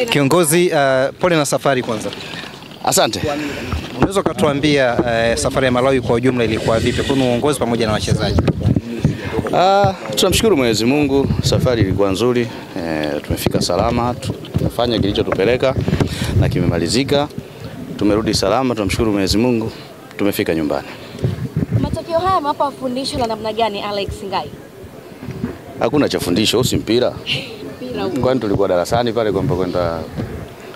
Kiongozi, pole na safari kwanza. Asante. Unaweza kutuambia safari ya Malawi kwa ujumla ilikuwa vipi kwa uongozi pamoja na wachezaji? Tunamshukuru Mwenyezi Mungu, safari ilikuwa nzuri. Tumefika salama, tumefanya kilichotupeleka na kimemalizika. Tumerudi salama, tunamshukuru Mwenyezi Mungu, tumefika nyumbani. Matokeo haya yamewapa fundisho la namna gani Alex Ngai? Hakuna cha fundisho, si mpira. Kwani tulikuwa darasani pale kwenda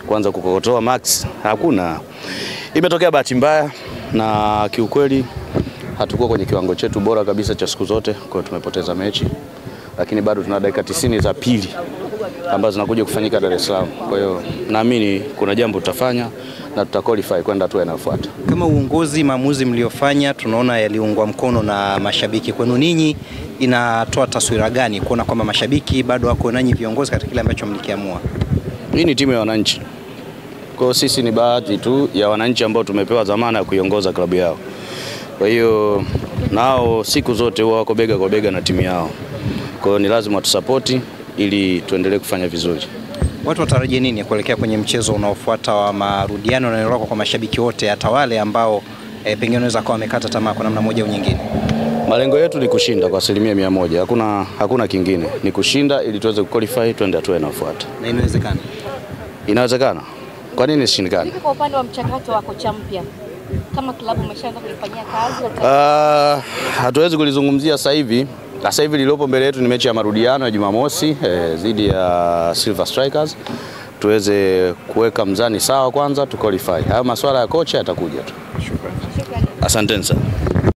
kwanza kukokotoa max? Hakuna. Imetokea bahati mbaya na kiukweli hatukuwa kwenye kiwango chetu bora kabisa cha siku zote, kwa hiyo tumepoteza mechi. Lakini bado tuna dakika 90 za pili ambazo zinakuja kufanyika Dar es Salaam. Kwa hiyo naamini kuna jambo tutafanya na tutaqualify kwenda hatua inayofuata. Kama uongozi, maamuzi mliofanya tunaona yaliungwa mkono na mashabiki. Kwenu ninyi inatoa taswira gani kuona kwamba mashabiki bado wako nanyi viongozi katika kile ambacho mlikiamua? Hii ni timu ya wananchi. Kwa hiyo sisi ni baadhi tu ya wananchi ambao tumepewa dhamana ya kuiongoza klabu yao. Kwa hiyo nao siku zote huwa wako bega kwa bega na timu yao. Kwa hiyo ni lazima watusapoti ili tuendelee kufanya vizuri. Watu watarajie nini kuelekea kwenye mchezo unaofuata wa marudiano na kwa mashabiki wote, hata wale ambao pengine wanaweza kuwa wamekata tamaa kwa namna moja au nyingine? Malengo yetu ni kushinda kwa 100%. Hakuna kingine. Ni kushinda ili tuweze kuqualify twende hatua inayofuata. Na inawezekana? Inawezekana. Kwa nini isishindikane? Vipi kwa upande wa mchakato wa kocha mpya? Kama klabu umeshaanza kulifanyia kazi? Hatuwezi kulizungumzia sasa hivi. Sasa hivi lililopo mbele yetu ni mechi ya marudiano ya Jumamosi dhidi ya Silver Strikers. Tuweze kuweka mzani sawa kwanza, tuqualify. Hayo masuala ya kocha yatakuja tu. Shukrani. Asanteni sana.